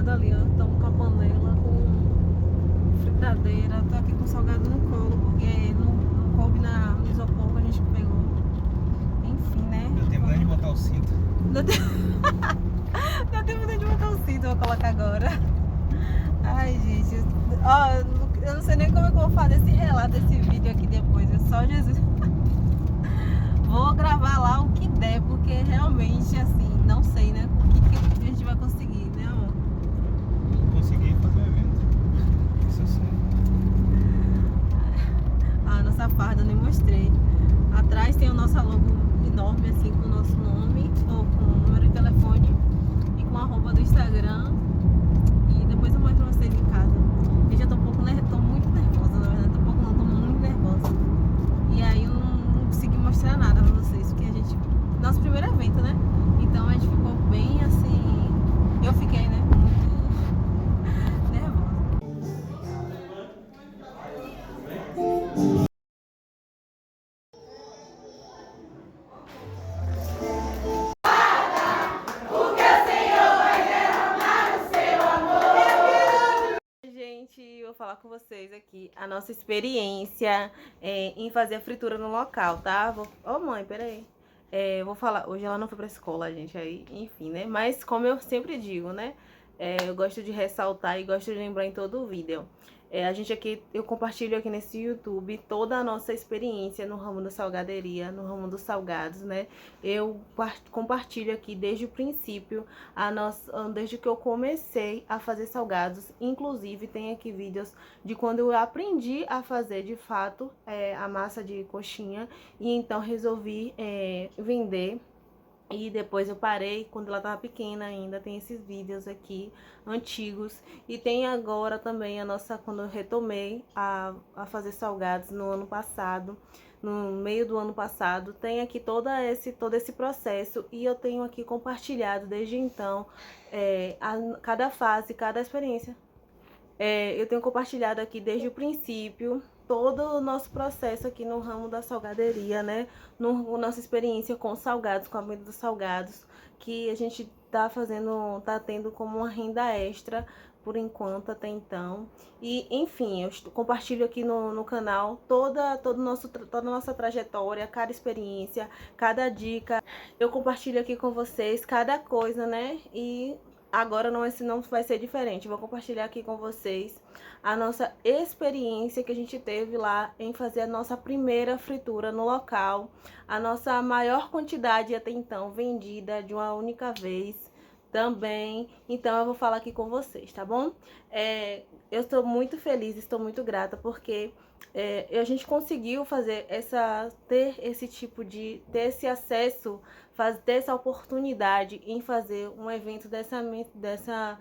salgado ali, ó. Estamos com a panela, com fritadeira. Tô aqui com o salgado no colo, porque não coube no isopor que a gente pegou. Enfim, né? Deu tempo nem de botar o cinto. Deu tempo nem de botar o cinto, vou colocar agora. Ai, gente. Ó, eu não sei nem como é que eu vou fazer esse relato, esse vídeo aqui depois. É só Jesus. Vou gravar lá o que der, porque realmente, assim, não sei, né? O que a gente vai conseguir, né, amor? Vou conseguir fazer o evento. Isso eu sei. A nossa farda eu nem mostrei. Atrás tem o nosso logo enorme, assim, com o nosso nome, ou com o número de telefone e com a arroba do Instagram. E depois eu mostro pra vocês em casa. Eu já tô um pouco tô muito nervosa, na verdade. Tô um pouco não, tô muito nervosa. E aí eu não consegui mostrar nada pra vocês, porque a gente... Nosso primeiro evento, né? Então a gente ficou bem assim... Eu fiquei, né? Muito nervosa. Gente, vou falar com vocês aqui a nossa experiência em fazer a fritura no local, tá? Ô mãe, peraí. Vou falar, hoje ela não foi pra escola, gente, aí, enfim, né? Mas como eu sempre digo, né? Eu gosto de ressaltar e gosto de lembrar em todo o vídeo. A gente aqui, eu compartilho aqui nesse YouTube toda a nossa experiência no ramo da salgaderia, no ramo dos salgados, né? Eu compartilho aqui desde o princípio, desde que eu comecei a fazer salgados. Inclusive, tem aqui vídeos de quando eu aprendi a fazer de fato a massa de coxinha e então resolvi vender. E depois eu parei quando ela tava pequena ainda. Tem esses vídeos aqui antigos. E tem agora também quando eu retomei a fazer salgados no ano passado. No meio do ano passado. Tem aqui todo esse processo. E eu tenho aqui compartilhado desde então cada fase, cada experiência. Eu tenho compartilhado aqui desde o princípio todo o nosso processo aqui no ramo da salgaderia, né? Nossa experiência com salgados, com a venda dos salgados, que a gente tá tendo como uma renda extra por enquanto, até então. E, enfim, eu compartilho aqui no canal toda a nossa trajetória, cada experiência, cada dica. Eu compartilho aqui com vocês cada coisa, né? E agora não vai ser diferente. Vou compartilhar aqui com vocês a nossa experiência que a gente teve lá em fazer a nossa primeira fritura no local. A nossa maior quantidade até então vendida de uma única vez também. Então eu vou falar aqui com vocês, tá bom? Eu estou muito feliz, estou muito grata porque a gente conseguiu ter esse acesso, ter essa oportunidade em fazer um evento dessa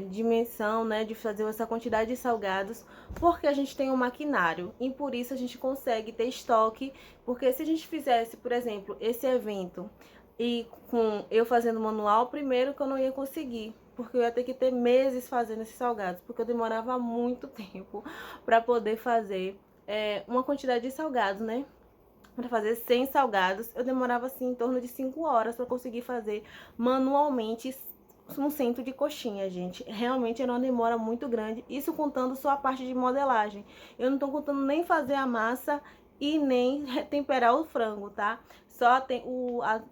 dimensão, né, de fazer essa quantidade de salgados, porque a gente tem um maquinário e por isso a gente consegue ter estoque, porque se a gente fizesse, por exemplo, esse evento e com eu fazendo manual, primeiro que eu não ia conseguir, porque eu ia ter que ter meses fazendo esses salgados, porque eu demorava muito tempo para poder fazer uma quantidade de salgados, né? Para fazer 100 salgados, eu demorava assim em torno de 5 horas para conseguir fazer manualmente um cento de coxinha, gente. Realmente era uma demora muito grande, isso contando só a parte de modelagem. Eu não tô contando nem fazer a massa e nem temperar o frango, tá? Só tem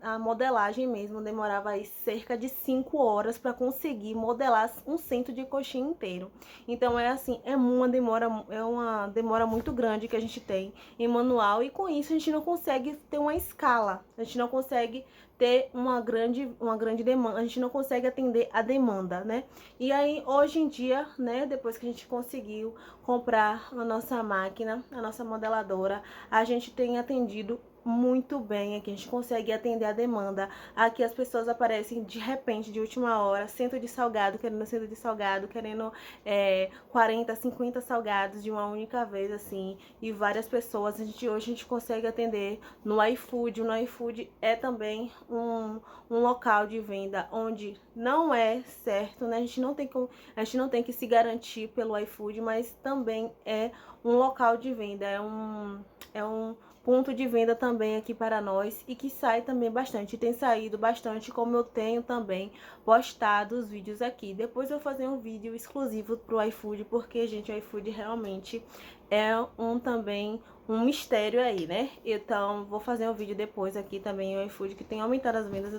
a modelagem mesmo, demorava aí cerca de 5 horas para conseguir modelar um cento de coxinha inteiro. Então é assim, é uma demora muito grande que a gente tem em manual, e com isso a gente não consegue ter uma escala, a gente não consegue ter uma grande demanda, a gente não consegue atender a demanda, né? E aí, hoje em dia, né, depois que a gente conseguiu comprar a nossa máquina, a nossa modeladora, a gente tem atendido muito bem aqui, a gente consegue atender a demanda. Aqui as pessoas aparecem de repente, de última hora, centro de salgado, querendo 40, 50 salgados de uma única vez, assim, e várias pessoas. Hoje a gente consegue atender no iFood. No iFood é também um local de venda onde não é certo, né? A gente não tem que se garantir pelo iFood, mas também é um local de venda, é um ponto de venda também aqui para nós e que sai também bastante, tem saído bastante, como eu tenho também postado os vídeos aqui. Depois eu vou fazer um vídeo exclusivo pro iFood, porque, gente, o iFood realmente é também um mistério aí, né? Então, vou fazer um vídeo depois aqui também, o iFood, que tem aumentado as vendas.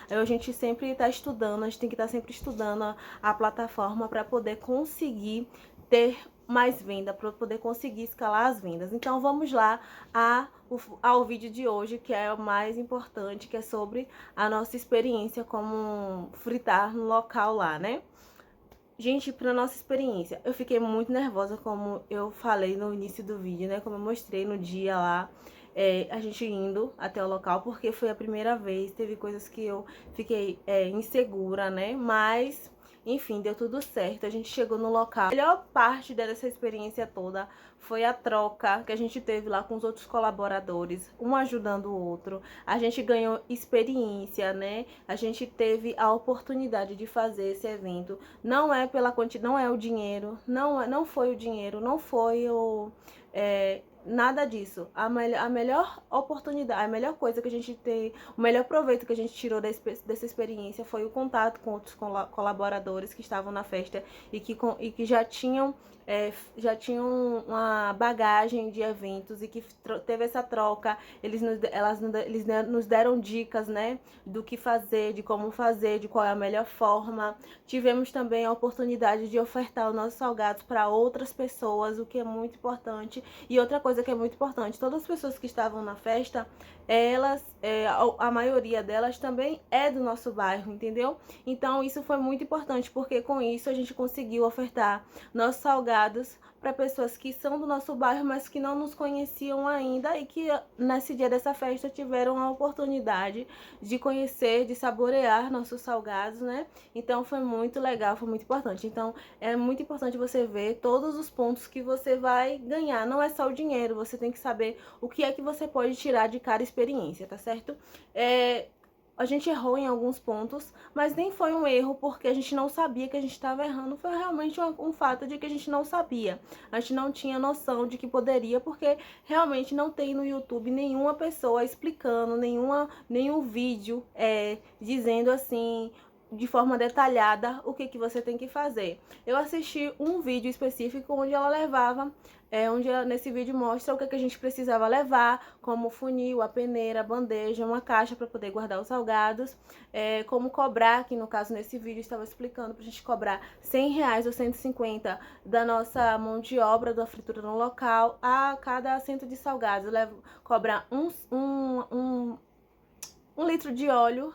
A gente sempre tá estudando, a gente tem que estar sempre estudando a plataforma para poder conseguir ter mais venda, para poder conseguir escalar as vendas. Então vamos lá ao vídeo de hoje, que é o mais importante, que é sobre a nossa experiência como fritar no local lá, né? Gente, para nossa experiência, eu fiquei muito nervosa, como eu falei no início do vídeo, né? Como eu mostrei no dia lá, a gente indo até o local, porque foi a primeira vez, teve coisas que eu fiquei insegura, né? Mas enfim, deu tudo certo, a gente chegou no local. A melhor parte dessa experiência toda foi a troca que a gente teve lá com os outros colaboradores, um ajudando o outro. A gente ganhou experiência, né? A gente teve a oportunidade de fazer esse evento. Não é pela quantidade, não é o dinheiro, não foi o dinheiro, não foi nada disso. A melhor oportunidade, a melhor coisa que a gente tem, o melhor proveito que a gente tirou dessa experiência foi o contato com outros colaboradores que estavam na festa e que já tinham uma bagagem de eventos e que teve essa troca. Eles nos deram dicas, né, do que fazer, de como fazer, de qual é a melhor forma. Tivemos também a oportunidade de ofertar os nossos salgados para outras pessoas, o que é muito importante. E outra coisa que é muito importante, todas as pessoas que estavam na festa, a maioria delas também é do nosso bairro, entendeu? Então isso foi muito importante, porque com isso a gente conseguiu ofertar nossos salgados para pessoas que são do nosso bairro, mas que não nos conheciam ainda e que nesse dia dessa festa tiveram a oportunidade de conhecer, de saborear nossos salgados, né? Então foi muito legal, foi muito importante. Então é muito importante você ver todos os pontos que você vai ganhar. Não é só o dinheiro, você tem que saber o que é que você pode tirar de cada experiência, tá certo? A gente errou em alguns pontos, mas nem foi um erro porque a gente não sabia que a gente estava errando. Foi realmente um fato de que a gente não sabia. A gente não tinha noção de que poderia, porque realmente não tem no YouTube nenhuma pessoa explicando, nenhum vídeo dizendo assim, de forma detalhada, o que você tem que fazer. Eu assisti um vídeo específico onde ela levava, nesse vídeo mostra o que a gente precisava levar, como o funil, a peneira, a bandeja, uma caixa para poder guardar os salgados, como cobrar, que no caso nesse vídeo estava explicando pra gente cobrar R$100 ou 150 da nossa mão de obra da fritura no local, a cada cento de salgados, cobrar um litro de óleo,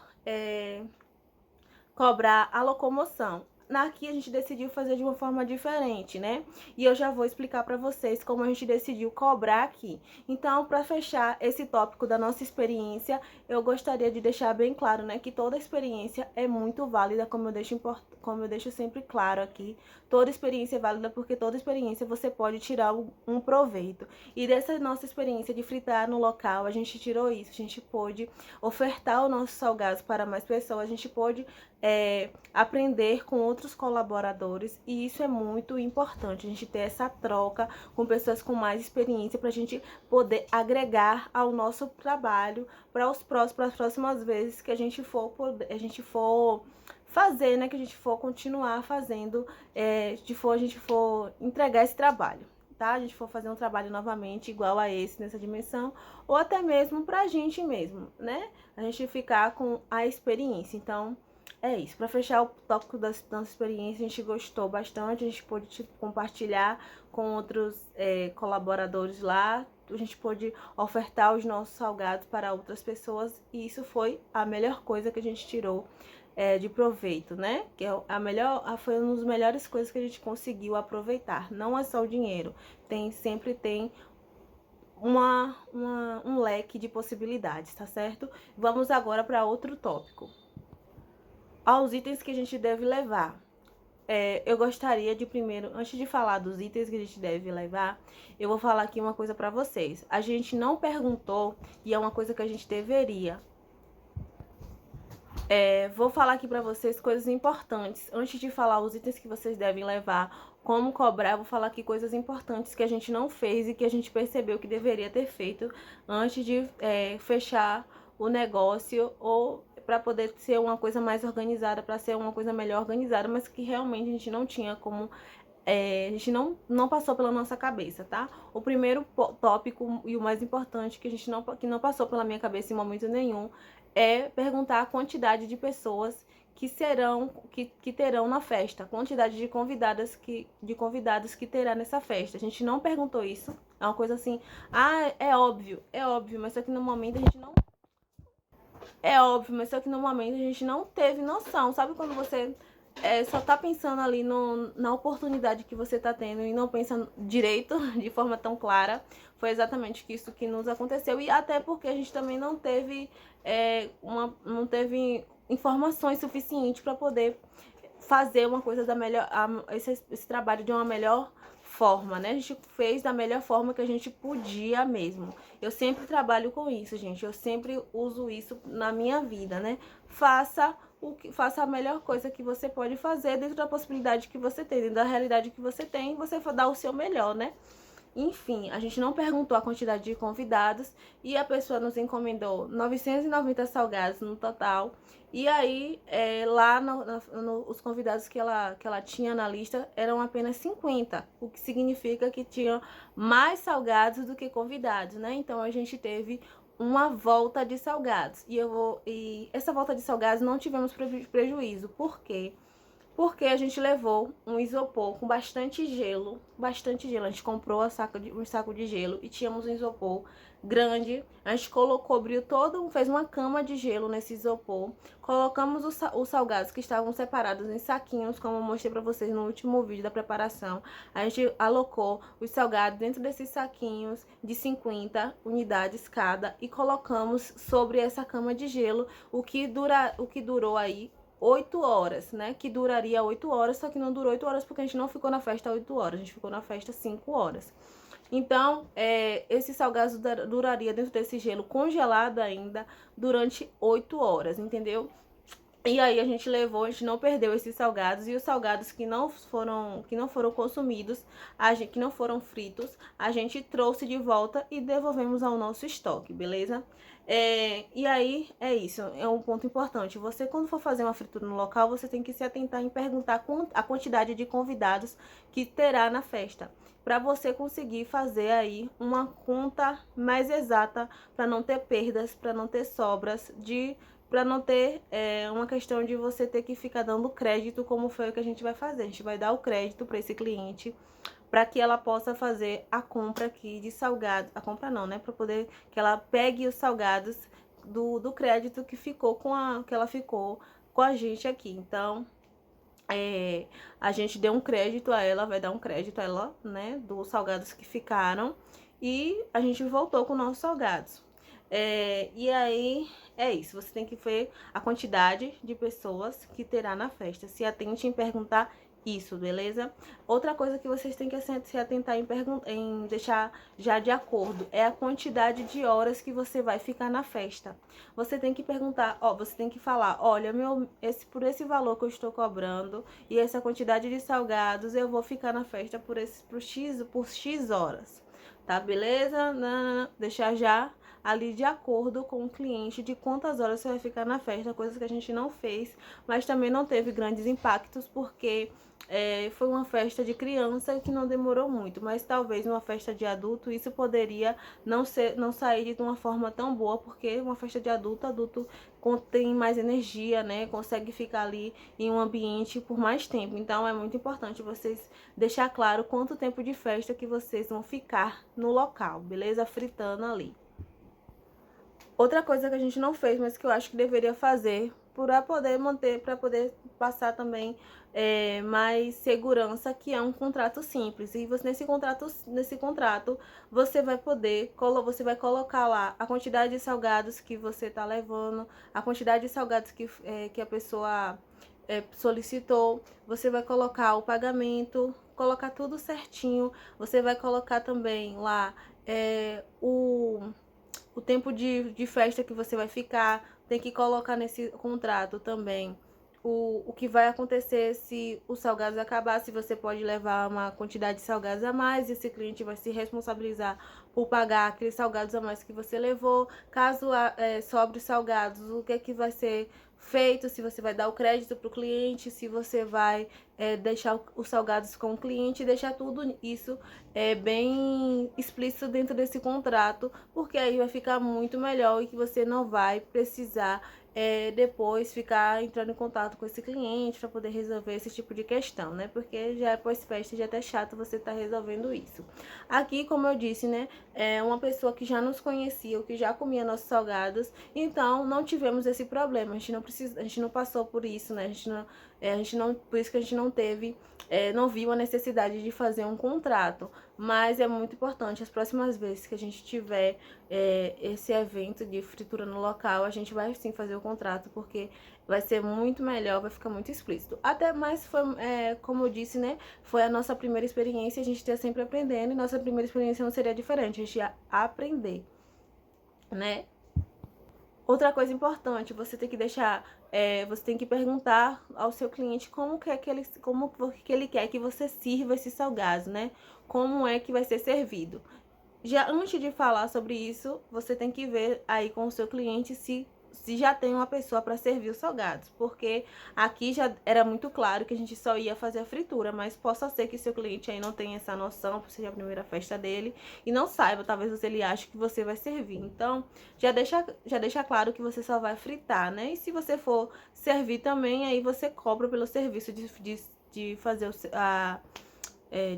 cobrar a locomoção. Aqui a gente decidiu fazer de uma forma diferente, né? E eu já vou explicar para vocês como a gente decidiu cobrar aqui. Então, para fechar esse tópico da nossa experiência, eu gostaria de deixar bem claro, né, que toda experiência é muito válida, como eu deixo sempre claro aqui. Toda experiência é válida porque toda experiência você pode tirar um proveito. E dessa nossa experiência de fritar no local, a gente tirou isso. A gente pôde ofertar os nossos salgados para mais pessoas, a gente pôde aprender com outros colaboradores, e isso é muito importante, a gente ter essa troca com pessoas com mais experiência para a gente poder agregar ao nosso trabalho para as próximas vezes que a gente for fazer, né, que a gente for continuar fazendo, a gente for entregar esse trabalho, tá? A gente for fazer um trabalho novamente igual a esse, nessa dimensão, ou até mesmo pra gente mesmo, né? A gente ficar com a experiência. Então, é isso. Para fechar o tópico da nossa experiência, a gente gostou bastante, a gente pôde compartilhar com outros colaboradores lá, a gente pôde ofertar os nossos salgados para outras pessoas, e isso foi a melhor coisa que a gente tirou de proveito, né? Que foi uma das melhores coisas que a gente conseguiu aproveitar. Não é só o dinheiro, sempre tem um leque de possibilidades, tá certo? Vamos agora para outro tópico. Aos itens que a gente deve levar. Eu gostaria de primeiro, antes de falar dos itens que a gente deve levar, eu vou falar aqui uma coisa pra vocês. A gente não perguntou, e é uma coisa que a gente deveria. Vou falar aqui pra vocês coisas importantes. Antes de falar os itens que vocês devem levar, como cobrar, vou falar aqui coisas importantes que a gente não fez e que a gente percebeu que deveria ter feito antes de fechar o negócio, ou para poder ser uma coisa mais organizada, para ser uma coisa melhor organizada, mas que realmente a gente não tinha como, a gente não passou pela nossa cabeça, tá? O primeiro tópico e o mais importante que não passou pela minha cabeça em momento nenhum é perguntar a quantidade de pessoas que terão na festa, a quantidade de convidados que terá nessa festa. A gente não perguntou isso. É uma coisa assim, é óbvio, mas só que no momento a gente não teve noção. Sabe quando você só tá pensando ali na oportunidade que você tá tendo e não pensa direito, de forma tão clara? Foi exatamente isso que nos aconteceu. E até porque a gente também não teve, não teve informações suficientes para poder fazer uma coisa da melhor, esse trabalho de uma melhor forma, né? A gente fez da melhor forma que a gente podia mesmo. Eu sempre trabalho com isso, gente. Eu sempre uso isso na minha vida, né? Faça a melhor coisa que você pode fazer dentro da possibilidade que você tem, dentro da realidade que você tem, você dar o seu melhor, né? Enfim, a gente não perguntou a quantidade de convidados e a pessoa nos encomendou 990 salgados no total. E aí, lá os convidados que ela tinha na lista eram apenas 50, o que significa que tinha mais salgados do que convidados, né? Então a gente teve uma volta de salgados. E essa volta de salgados não tivemos prejuízo. Por quê? Porque a gente levou um isopor com bastante gelo, bastante gelo. A gente comprou um saco de gelo e tínhamos um isopor grande. A gente cobriu todo, fez uma cama de gelo nesse isopor. Colocamos os salgados que estavam separados em saquinhos, como eu mostrei para vocês no último vídeo da preparação. A gente alocou os salgados dentro desses saquinhos de 50 unidades cada e colocamos sobre essa cama de gelo, o que durou aí 8 horas, né? Que duraria 8 horas, só que não durou 8 horas porque a gente não ficou na festa 8 horas, a gente ficou na festa 5 horas. Então, esse salgado duraria dentro desse gelo congelado ainda durante 8 horas, entendeu? E aí a gente não perdeu esses salgados, e os salgados que não foram consumidos, que não foram fritos, a gente trouxe de volta e devolvemos ao nosso estoque, beleza? E aí é isso, é um ponto importante. Você, quando for fazer uma fritura no local, você tem que se atentar em perguntar a quantidade de convidados que terá na festa, para você conseguir fazer aí uma conta mais exata, para não ter perdas, para não ter sobras para não ter uma questão de você ter que ficar dando crédito, como foi o que a gente vai fazer. A gente vai dar o crédito para esse cliente, para que ela possa fazer a compra aqui de salgados. A compra não, né? Para poder que ela pegue os salgados do crédito que ela ficou com a gente aqui. Então, a gente deu um crédito a ela, vai dar um crédito a ela, né? Dos salgados que ficaram. E a gente voltou com nossos salgados. E aí, é isso. Você tem que ver a quantidade de pessoas que terá na festa. Se atente em perguntar isso, beleza? Outra coisa que vocês têm que se atentar em deixar já de acordo é a quantidade de horas que você vai ficar na festa. Você tem que perguntar, você tem que falar, olha, por esse valor que eu estou cobrando e essa quantidade de salgados, eu vou ficar na festa por X horas, tá? Beleza? Deixar já ali de acordo com o cliente de quantas horas você vai ficar na festa, coisas que a gente não fez, mas também não teve grandes impactos, porque foi uma festa de criança que não demorou muito, mas talvez numa festa de adulto isso poderia não sair de uma forma tão boa, porque uma festa de adulto tem mais energia, né? Consegue ficar ali em um ambiente por mais tempo. Então é muito importante vocês deixar claro quanto tempo de festa que vocês vão ficar no local, beleza? Fritando ali. Outra coisa que a gente não fez, mas que eu acho que deveria fazer para poder passar também mais segurança, que é um contrato simples. E você, nesse contrato, você vai colocar lá a quantidade de salgados que você está levando, a quantidade de salgados que a pessoa solicitou, você vai colocar o pagamento, colocar tudo certinho. Você vai colocar também lá o tempo de festa que você vai ficar, tem que colocar nesse contrato também o que vai acontecer se os salgados acabar, se você pode levar uma quantidade de salgados a mais, e esse cliente vai se responsabilizar por pagar aqueles salgados a mais que você levou. Caso sobre os salgados, o que é que vai ser feito, se você vai dar o crédito para o cliente, se você vai deixar os salgados com o cliente, deixar tudo isso bem explícito dentro desse contrato, porque aí vai ficar muito melhor e que você não vai precisar depois ficar entrando em contato com esse cliente para poder resolver esse tipo de questão, né? Porque já é pós-festa, já é até chato você estar resolvendo isso. Aqui, como eu disse, né? É uma pessoa que já nos conhecia, ou que já comia nossos salgados, então não tivemos esse problema. A gente não passou por isso, né? Por isso que a gente não teve, não viu a necessidade de fazer um contrato. Mas é muito importante, as próximas vezes que a gente tiver esse evento de fritura no local, a gente vai sim fazer o contrato, porque vai ser muito melhor, vai ficar muito explícito. Até mais foi, como eu disse, né? Foi a nossa primeira experiência, a gente está sempre aprendendo, e nossa primeira experiência não seria diferente, a gente ia aprender, né? Outra coisa importante, você tem que deixar, você tem que perguntar ao seu cliente como que ele quer que você sirva esses salgados, né? Como é que vai ser servido. Já antes de falar sobre isso, você tem que ver aí com o seu cliente se já tem uma pessoa para servir os salgados, porque aqui já era muito claro que a gente só ia fazer a fritura, mas possa ser que seu cliente aí não tenha essa noção, por ser a primeira festa dele, e não saiba, talvez ele ache que você vai servir. Então, já deixa claro que você só vai fritar, né? E se você for servir também, aí você cobra pelo serviço de fazer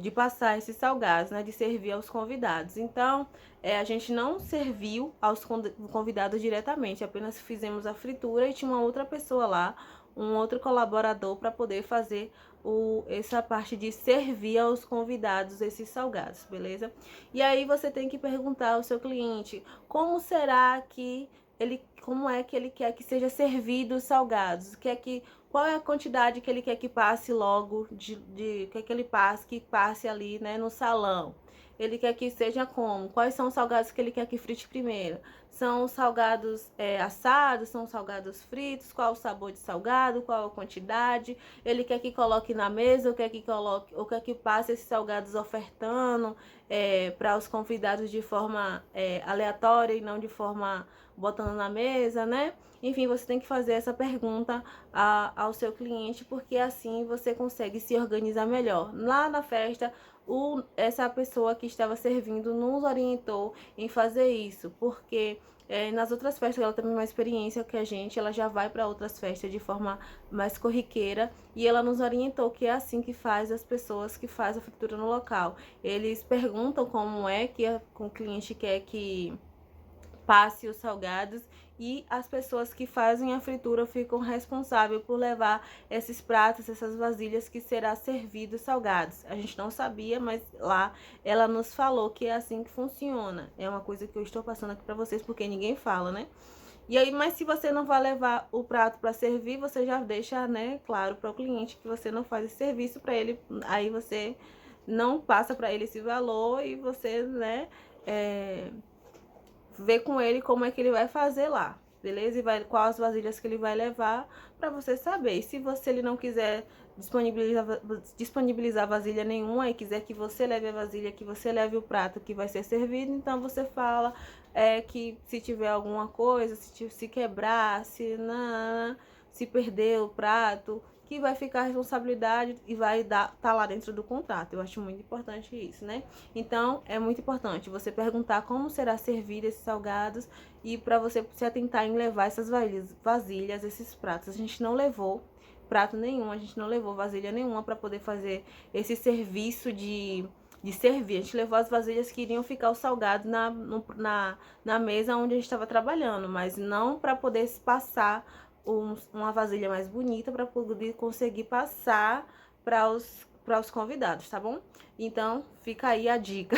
de passar esses salgados, né, de servir aos convidados. Então, a gente não serviu aos convidados diretamente, apenas fizemos a fritura e tinha uma outra pessoa lá, um outro colaborador para poder fazer essa parte de servir aos convidados esses salgados, beleza? E aí você tem que perguntar ao seu cliente como será que como é que ele quer que seja servido os salgados, qual é a quantidade que ele quer que passe logo, quer que ele passe ali, né, no salão. Ele quer que seja como? Quais são os salgados que ele quer que frite primeiro? São salgados assados, são salgados fritos? Qual o sabor de salgado? Qual a quantidade? Ele quer que coloque na mesa, ou quer que passe esses salgados ofertando para os convidados de forma aleatória e não de forma botando na mesa, né? Enfim, você tem que fazer essa pergunta ao seu cliente, porque assim você consegue se organizar melhor. Lá na festa, essa pessoa que estava servindo nos orientou em fazer isso, porque nas outras festas ela tem mais experiência que a gente, ela já vai para outras festas de forma mais corriqueira, e ela nos orientou que é assim que faz as pessoas que fazem a fritura no local. Eles perguntam como é que o cliente quer que passe os salgados, e as pessoas que fazem a fritura ficam responsáveis por levar esses pratos, essas vasilhas que será servido salgados. A gente não sabia, mas lá ela nos falou que é assim que funciona. É uma coisa que eu estou passando aqui para vocês porque ninguém fala, né? E aí, mas se você não vai levar o prato para servir, você já deixa, né, claro para o cliente que você não faz esse serviço para ele. Aí você não passa para ele esse valor e você, né, ver com ele como é que ele vai fazer lá, beleza? E quais as vasilhas que ele vai levar para você saber. E se ele não quiser disponibilizar vasilha nenhuma e quiser que você leve a vasilha, que você leve o prato que vai ser servido, então você fala que se tiver alguma coisa, se quebrar, se perder o prato, que vai ficar a responsabilidade e vai tá lá dentro do contrato. Eu acho muito importante isso, né? Então, é muito importante você perguntar como será servido esses salgados e para você se atentar em levar essas vasilhas, esses pratos. A gente não levou prato nenhum, a gente não levou vasilha nenhuma para poder fazer esse serviço de servir. A gente levou as vasilhas que iriam ficar os salgados na mesa onde a gente estava trabalhando, mas não para poder passar uma vasilha mais bonita para poder conseguir passar para os convidados, tá bom? Então, fica aí a dica,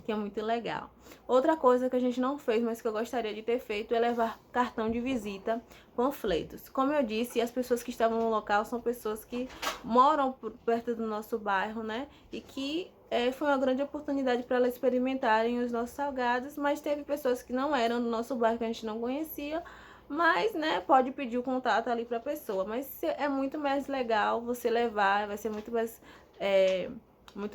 que é muito legal. Outra coisa que a gente não fez, mas que eu gostaria de ter feito, é levar cartão de visita, panfletos. Como eu disse, as pessoas que estavam no local são pessoas que moram perto do nosso bairro, né? E que foi uma grande oportunidade para elas experimentarem os nossos salgados, mas teve pessoas que não eram do nosso bairro, que a gente não conhecia, Mas, né, pode pedir o contato ali pra pessoa. Mas é muito mais legal você levar, vai ser muito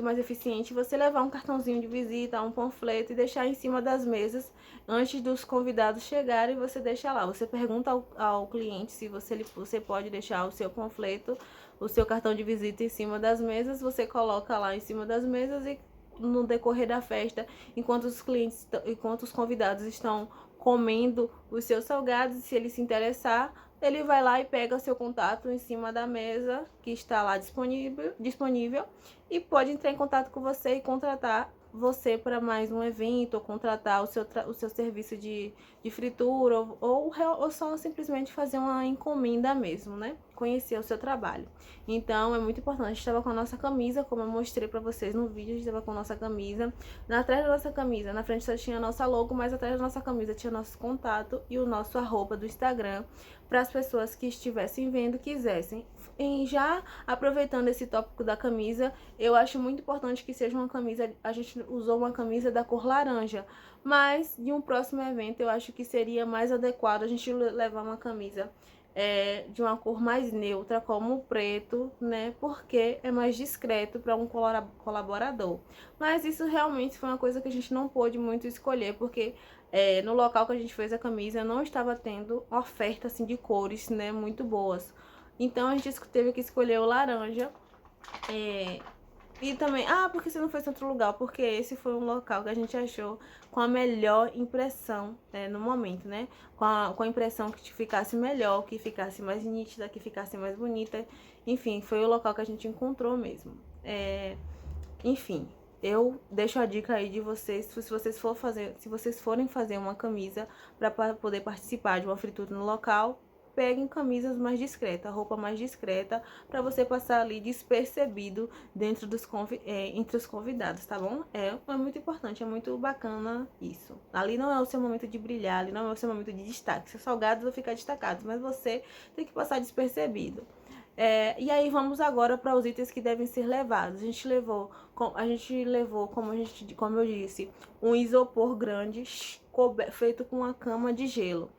mais eficiente você levar um cartãozinho de visita, um panfleto e deixar em cima das mesas antes dos convidados chegarem. Você deixa lá. Você pergunta ao cliente se você pode deixar o seu panfleto, o seu cartão de visita em cima das mesas. Você coloca lá em cima das mesas e no decorrer da festa, enquanto os convidados estão comendo os seus salgados, se ele se interessar, ele vai lá e pega o seu contato em cima da mesa que está lá disponível e pode entrar em contato com você e contratar você para mais um evento, ou contratar o seu serviço de fritura, ou só simplesmente fazer uma encomenda mesmo, né? Conhecer o seu trabalho. Então, é muito importante. A gente estava com a nossa camisa, como eu mostrei para vocês no vídeo, a gente estava com a nossa camisa. Atrás da nossa camisa, na frente só tinha a nossa logo, mas atrás da nossa camisa tinha nosso contato e o nosso @, do Instagram, para as pessoas que estivessem vendo, quisessem. E já aproveitando esse tópico da camisa, eu acho muito importante que seja uma camisa, a gente usou uma camisa da cor laranja, mas de um próximo evento eu acho que seria mais adequado a gente levar uma camisa de uma cor mais neutra, como o preto, né? Porque é mais discreto para um colaborador. Mas isso realmente foi uma coisa que a gente não pôde muito escolher, porque no local que a gente fez a camisa não estava tendo oferta assim de cores, né, muito boas. Então a gente teve que escolher o laranja. E também, porque você não fez em outro lugar? Porque esse foi um local que a gente achou com a melhor impressão, no momento, né? Com a impressão que te ficasse melhor, que ficasse mais nítida, que ficasse mais bonita. Enfim, foi o local que a gente encontrou mesmo. Enfim, eu deixo a dica aí de vocês, se vocês forem fazer uma camisa para poder participar de uma fritura no local, peguem camisas mais discretas, roupa mais discreta, para você passar ali despercebido dentro entre os convidados, tá bom? É muito importante, é muito bacana isso. Ali não é o seu momento de brilhar, ali não é o seu momento de destaque. Seus salgados vão ficar destacados, mas você tem que passar despercebido. E aí vamos agora para os itens que devem ser levados. A gente levou, como eu disse, um isopor grande feito com uma cama de gelo.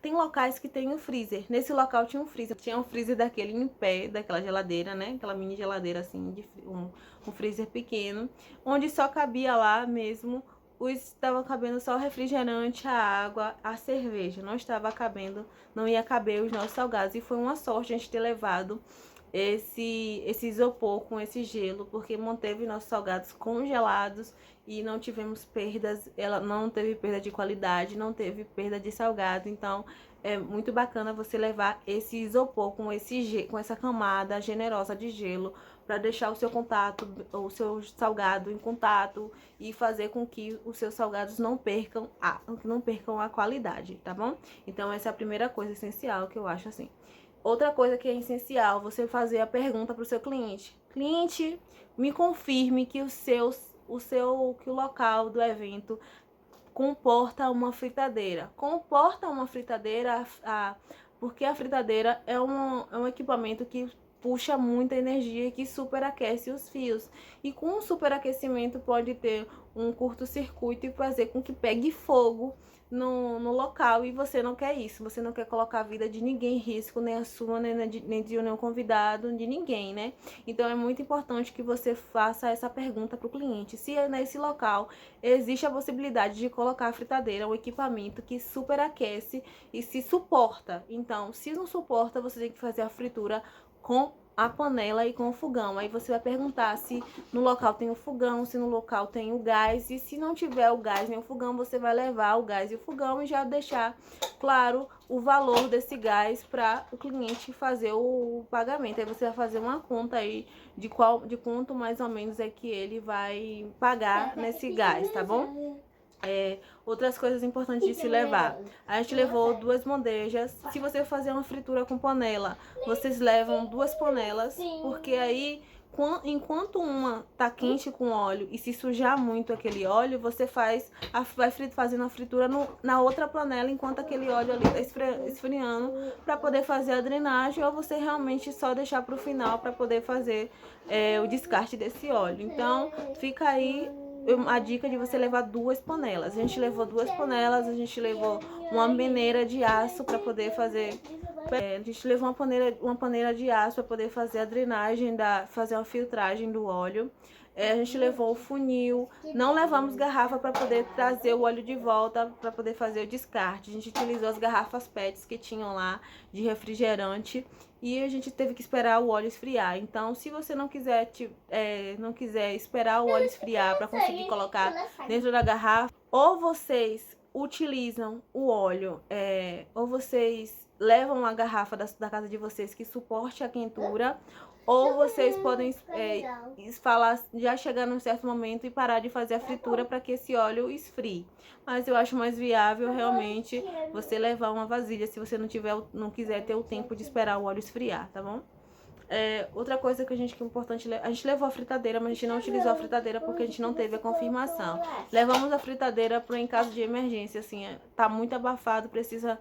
Tem locais que tem um freezer. Nesse local tinha um freezer. Tinha um freezer daquele em pé, daquela geladeira, né? Aquela mini geladeira assim, um freezer pequeno, onde só cabia lá mesmo. Estava cabendo só o refrigerante, a água, a cerveja. Não ia caber os nossos salgados. E foi uma sorte a gente ter levado esse isopor com esse gelo, porque manteve nossos salgados congelados e não tivemos perdas. Ela não teve perda de qualidade, não teve perda de salgado. Então é muito bacana você levar esse isopor com essa camada generosa de gelo, para deixar o seu salgado em contato e fazer com que os seus salgados não percam a qualidade, tá bom? Então essa é a primeira coisa essencial que eu acho assim. Outra coisa que é essencial, você fazer a pergunta para o seu cliente. Cliente, me confirme que que o local do evento comporta uma fritadeira. Comporta uma fritadeira, porque a fritadeira é um equipamento que puxa muita energia, que superaquece os fios. E com o superaquecimento pode ter um curto-circuito e fazer com que pegue fogo no local, e você não quer isso. Você não quer colocar a vida de ninguém em risco, nem a sua, nem de nenhum convidado, de ninguém, né? Então é muito importante que você faça essa pergunta para o cliente: se nesse local existe a possibilidade de colocar a fritadeira, um equipamento que superaquece e se suporta. Então, se não suporta, você tem que fazer a fritura com a panela e com o fogão. Aí você vai perguntar se no local tem o fogão, se no local tem o gás, e se não tiver o gás nem o fogão, você vai levar o gás e o fogão e já deixar claro o valor desse gás para o cliente fazer o pagamento. Aí você vai fazer uma conta aí de quanto mais ou menos é que ele vai pagar nesse gás, tá bom? Outras coisas importantes de se levar. A gente levou 2 bandejas. Se você fazer uma fritura com panela, vocês levam 2 panelas, porque aí, enquanto uma tá quente com óleo e se sujar muito aquele óleo, você vai fazendo a fritura na outra panela, enquanto aquele óleo ali tá esfriando, para poder fazer a drenagem, ou você realmente só deixar para o final para poder fazer o descarte desse óleo. Então fica aí a dica de você levar 2 panelas. A gente levou 2 panelas, a gente levou uma peneira de aço para poder fazer... a gente levou uma paneira de aço para poder fazer a drenagem, fazer uma filtragem do óleo. A gente levou o funil, não levamos garrafa para poder trazer o óleo de volta, para poder fazer o descarte. A gente utilizou as garrafas PETs que tinham lá de refrigerante e a gente teve que esperar o óleo esfriar. Então, se você não quiser esperar o óleo esfriar para conseguir colocar dentro da garrafa, ou vocês utilizam o óleo, ou vocês levam a garrafa da casa de vocês que suporte a quentura, ou vocês podem falar, já chegar num certo momento e parar de fazer a fritura para que esse óleo esfrie. Mas eu acho mais viável realmente você levar uma vasilha se você não quiser ter o tempo de esperar o óleo esfriar, tá bom? Outra coisa que é importante, a gente levou a fritadeira, mas a gente não utilizou a fritadeira porque a gente não teve a confirmação. Levamos a fritadeira para em caso de emergência, assim, tá muito abafado, precisa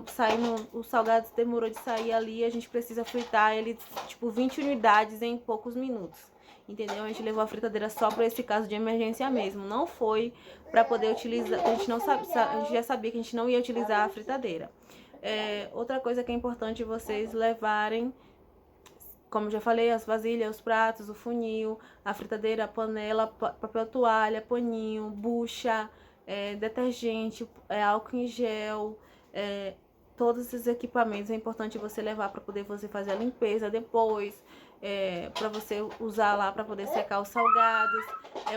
saindo, o salgado demorou de sair ali, a gente precisa fritar ele, tipo, 20 unidades em poucos minutos. Entendeu? A gente levou a fritadeira só para esse caso de emergência mesmo. Não foi para poder utilizar, a gente já sabia que a gente não ia utilizar a fritadeira. Outra coisa que é importante vocês levarem, como eu já falei, as vasilhas, os pratos, o funil, a fritadeira, a panela, papel toalha, paninho, bucha, detergente, álcool em gel, todos esses equipamentos é importante você levar para poder você fazer a limpeza depois, para você usar lá para poder secar os salgados,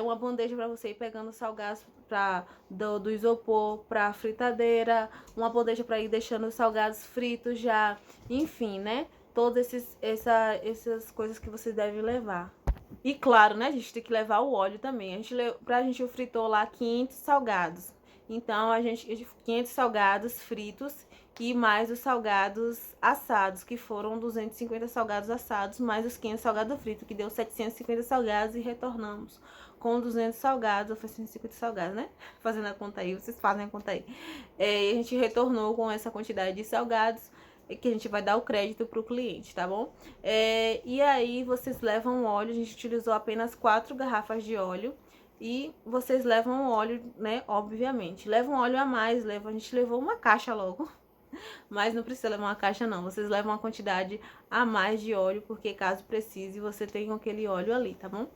uma bandeja para você ir pegando os salgados do isopor para a fritadeira, uma bandeja para ir deixando os salgados fritos já, enfim, né? Todas essas coisas que você deve levar. E claro, né, a gente tem que levar o óleo também. A gente fritou lá 500 salgados. Então, 500 salgados fritos e mais os salgados assados, que foram 250 salgados assados, mais os 500 salgados fritos, que deu 750 salgados e retornamos com 200 salgados, ou foi 150 salgados, né? Fazendo a conta aí, vocês fazem a conta aí. A gente retornou com essa quantidade de salgados, que a gente vai dar o crédito para o cliente, tá bom? E aí vocês levam óleo, a gente utilizou apenas 4 garrafas de óleo. E vocês levam óleo, né? Obviamente. Levam óleo a mais, a gente levou uma caixa logo. Mas não precisa levar uma caixa não, vocês levam uma quantidade a mais de óleo, porque caso precise, você tenha aquele óleo ali, tá bom?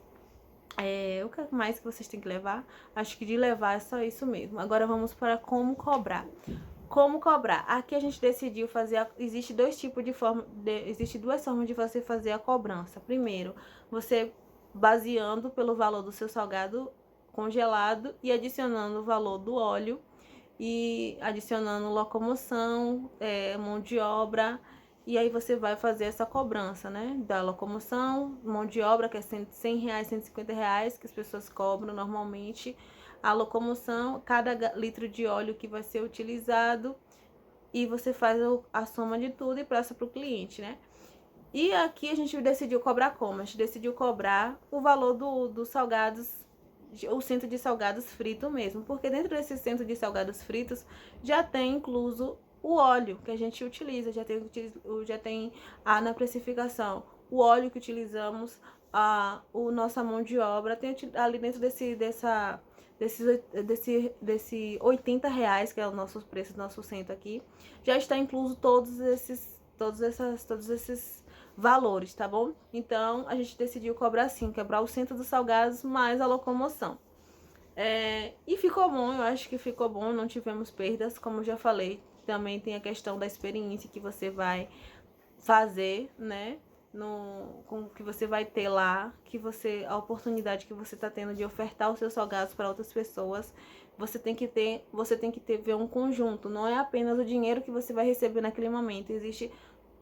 O que mais que vocês têm que levar? Acho que de levar é só isso mesmo. Agora vamos para como cobrar. Como cobrar? Aqui a gente decidiu fazer, existe duas formas de você fazer a cobrança. Primeiro, você baseando pelo valor do seu salgado congelado e adicionando o valor do óleo e adicionando locomoção, mão de obra, e aí você vai fazer essa cobrança, né, da locomoção, mão de obra, que é R$100, R$150 que as pessoas cobram normalmente, a locomoção, cada litro de óleo que vai ser utilizado, e você faz a soma de tudo e passa para o cliente, né? E aqui a gente decidiu cobrar como? A gente decidiu cobrar o valor dos salgados, o centro de salgados frito mesmo, porque dentro desse centro de salgados fritos já tem incluso o óleo que a gente utiliza, já tem na precificação o óleo que utilizamos, nossa mão de obra, tem ali dentro desse R$80, que é o nosso preço do nosso centro aqui, já está incluso todos esses valores, tá bom? Então, a gente decidiu cobrar assim, quebrar o centro dos salgados mais a locomoção. E ficou bom, eu acho que ficou bom, não tivemos perdas, como eu já falei. Também tem a questão da experiência que você vai fazer, né? Com o que você vai ter lá, a oportunidade que você está tendo de ofertar os seus salgados para outras pessoas. Você tem que ver um conjunto, não é apenas o dinheiro que você vai receber naquele momento, existe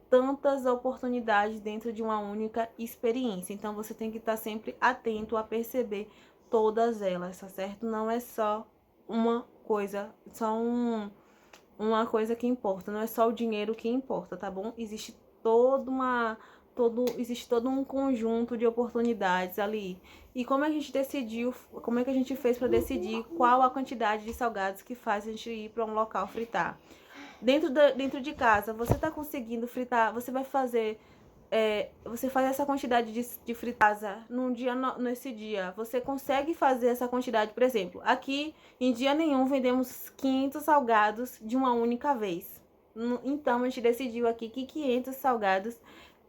tantas oportunidades dentro de uma única experiência. Então você tem que estar sempre atento a perceber todas elas, tá certo? Não é só uma coisa, uma coisa que importa, não é só o dinheiro que importa, tá bom? Existe todo um conjunto de oportunidades ali. E como é que a gente fez para decidir qual a quantidade de salgados que faz a gente ir para um local fritar? Dentro de casa, você tá conseguindo fritar, você vai fazer você faz essa quantidade de fritasa num dia, nesse dia, você consegue fazer essa quantidade, por exemplo, aqui em dia nenhum vendemos 500 salgados de uma única vez. Então a gente decidiu aqui que 500 salgados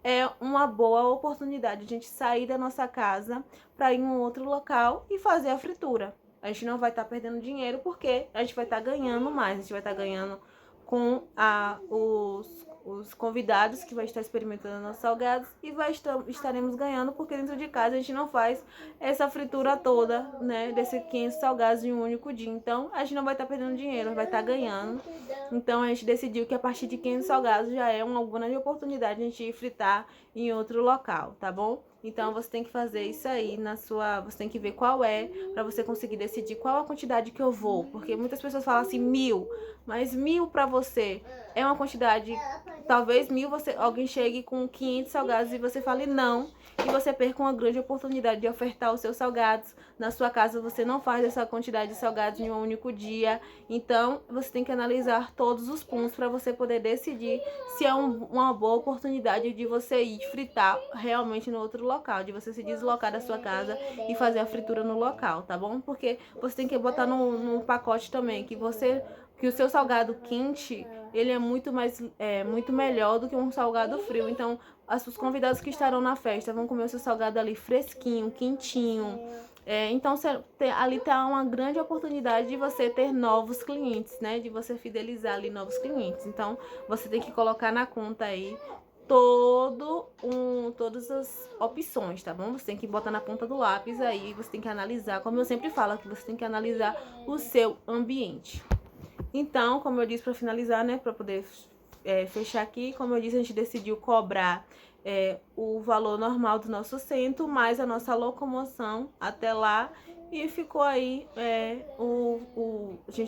é uma boa oportunidade de a gente sair da nossa casa para ir em um outro local e fazer a fritura. A gente não vai estar perdendo dinheiro porque a gente vai estar ganhando mais, a gente vai estar ganhando com os convidados que vai estar experimentando nossos salgados e estaremos ganhando porque dentro de casa a gente não faz essa fritura toda, né, desses 500 salgados em um único dia. Então a gente não vai estar perdendo dinheiro, vai estar ganhando. Então a gente decidiu que a partir de 500 salgados já é uma grande oportunidade de a gente ir fritar em outro local, tá bom? Então você tem que fazer isso aí você tem que ver qual é, para você conseguir decidir qual a quantidade que eu vou, porque muitas pessoas falam assim 1000, mas 1000 para você é uma quantidade, talvez 1000 alguém chegue com 500 salgados e você fale não, e você perca uma grande oportunidade de ofertar os seus salgados. Na sua casa você não faz essa quantidade de salgados em um único dia, então você tem que analisar todos os pontos para você poder decidir se é uma boa oportunidade de você ir fritar realmente no outro local, de você se deslocar da sua casa e fazer a fritura no local, tá bom? Porque você tem que botar no pacote também que o seu salgado quente, ele é muito melhor do que um salgado frio. Então, os convidados que estarão na festa vão comer o seu salgado ali fresquinho, quentinho. Então, ali tá uma grande oportunidade de você ter novos clientes, né? De você fidelizar ali novos clientes. Então, você tem que colocar na conta aí todas as opções, tá bom? Você tem que botar na ponta do lápis aí, você tem que analisar, como eu sempre falo, que você tem que analisar o seu ambiente. Então, como eu disse, para finalizar, né, para poder fechar aqui, como eu disse, a gente decidiu cobrar o valor normal do nosso centro, mais a nossa locomoção até lá, e ficou aí,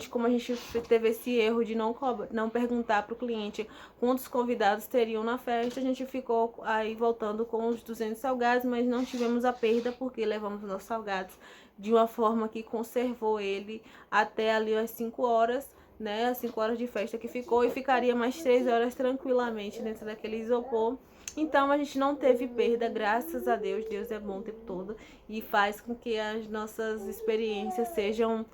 como a gente teve esse erro de não perguntar para o cliente quantos convidados teriam na festa, a gente ficou aí voltando com os 200 salgados, mas não tivemos a perda porque levamos os nossos salgados de uma forma que conservou ele até ali às 5 horas, né, as 5 horas de festa que ficou, e ficaria mais 3 horas tranquilamente dentro daquele isopor. Então a gente não teve perda, graças a Deus. Deus é bom o tempo todo e faz com que as nossas experiências sejam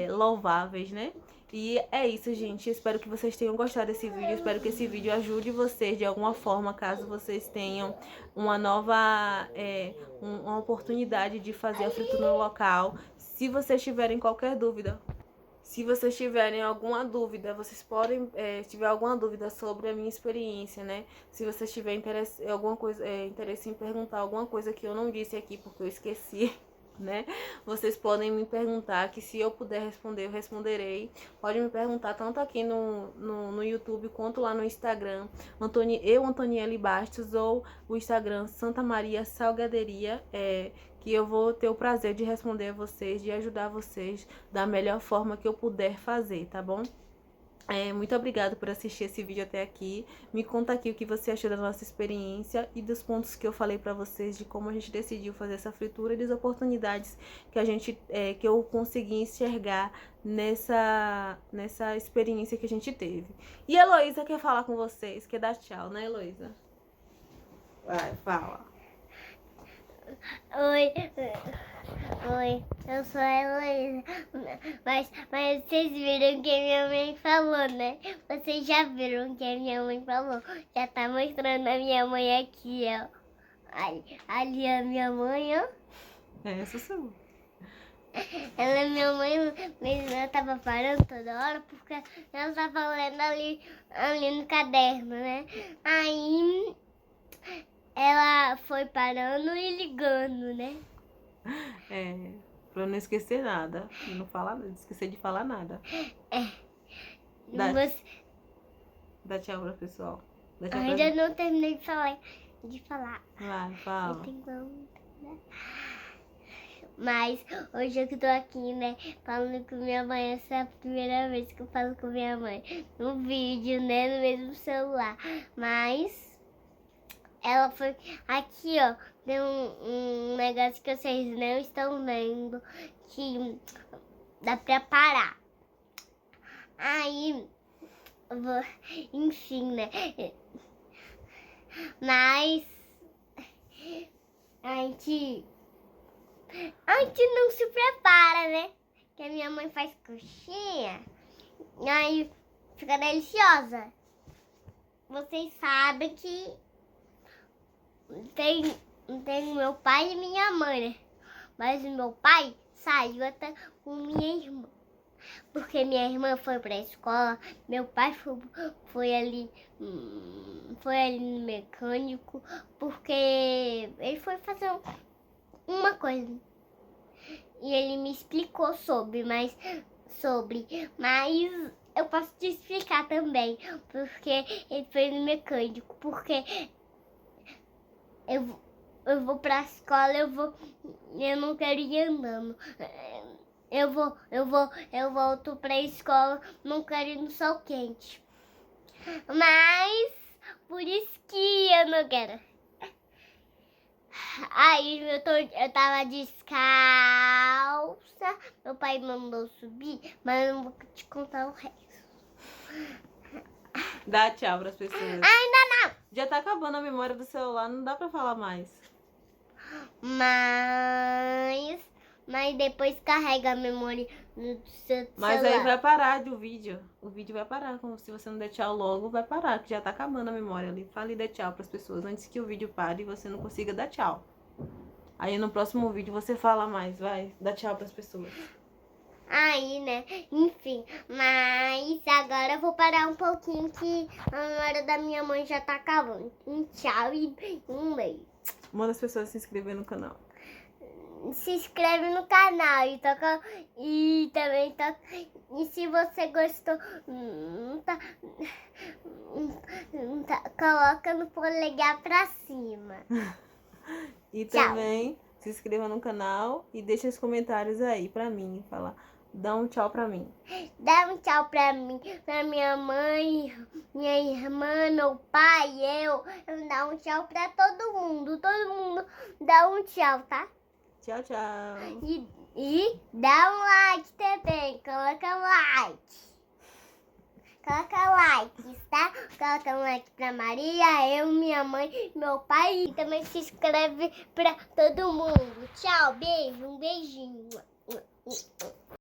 louváveis, né? E é isso, gente. Espero que vocês tenham gostado desse vídeo. Espero que esse vídeo ajude vocês de alguma forma, caso vocês tenham uma nova uma oportunidade de fazer a fritura no local. Se vocês tiverem qualquer dúvida, se vocês tiverem alguma dúvida, vocês podem, se tiver alguma dúvida sobre a minha experiência, né? Se vocês tiverem interesse em perguntar alguma coisa que eu não disse aqui porque eu esqueci, né? Vocês podem me perguntar, que se eu puder responder, eu responderei. Pode me perguntar tanto aqui no YouTube quanto lá no Instagram, Antoniele Bastos, ou o Instagram Santa Maria Salgaderia, que eu vou ter o prazer de responder a vocês, de ajudar vocês da melhor forma que eu puder fazer, tá bom? Muito obrigada por assistir esse vídeo até aqui. Me conta aqui o que você achou da nossa experiência e dos pontos que eu falei pra vocês, de como a gente decidiu fazer essa fritura e das oportunidades que eu consegui enxergar nessa experiência que a gente teve. E a Heloísa quer falar com vocês, quer dar tchau, né, Heloísa? Vai, fala. Oi, eu sou a Heloísa, mas vocês viram o que a minha mãe falou, né? Vocês já viram o que a minha mãe falou? Já tá mostrando a minha mãe aqui, ó. Ali a minha mãe, ó. Essa sou. Ela é minha mãe, mas ela tava parando toda hora porque ela tava lendo ali no caderno, né? Aí ela foi parando e ligando, né? Pra eu não esquecer nada. E não esquecer de falar nada. Dá tchau pro pessoal. Dá tchau Ainda não terminei de falar. Vai, fala. Mas hoje eu que tô aqui, né, falando com minha mãe. Essa é a primeira vez que eu falo com minha mãe no vídeo, né, no mesmo celular. Mas ela foi aqui, ó, tem um negócio que vocês não estão vendo, que dá pra parar. Aí, enfim, né, Mas a gente não se prepara, né? Que a minha mãe faz coxinha, e aí fica deliciosa. Vocês sabem que tem meu pai e minha mãe, né? Mas o meu pai saiu até com minha irmã. Porque minha irmã foi pra escola, meu pai foi ali no mecânico, porque ele foi fazer uma coisa. E ele me explicou mas eu posso te explicar também, porque ele foi no mecânico, porque eu vou pra escola, eu não quero ir andando. Eu volto pra escola, não quero ir no sol quente. Mas por isso que eu não quero. Aí eu tava descalça, meu pai mandou subir, mas eu não vou te contar o resto. Dá tchau pras pessoas. Ainda não! Já tá acabando a memória do celular, não dá pra falar mais. Mas depois carrega a memória no seu Mas celular. aí vai parar o vídeo. O vídeo vai parar. Se você não der tchau logo, vai parar, que já tá acabando a memória ali. Fale e dê tchau pras pessoas antes que o vídeo pare e você não consiga dar tchau. Aí no próximo vídeo você fala mais, vai, dá tchau pras pessoas. Aí, né? Enfim, mas agora eu vou parar um pouquinho que a memória da minha mãe já tá acabando. Um tchau e um beijo. Manda as pessoas se inscrever no canal. Se inscreve no canal e também toca. E se você gostou, coloca no polegar pra cima. E Tchau. também se inscreva no canal e deixa os comentários aí pra mim. Falar, dá um tchau pra mim. Dá um tchau pra mim, pra minha mãe, minha irmã, meu pai, eu dá um tchau pra todo mundo. Todo mundo dá um tchau, tá? Tchau, tchau. E dá um like também, coloca um like. Coloca likes, tá? Coloca um like pra Maria, eu, minha mãe, meu pai. E também se inscreve pra todo mundo. Tchau, beijo, um beijinho.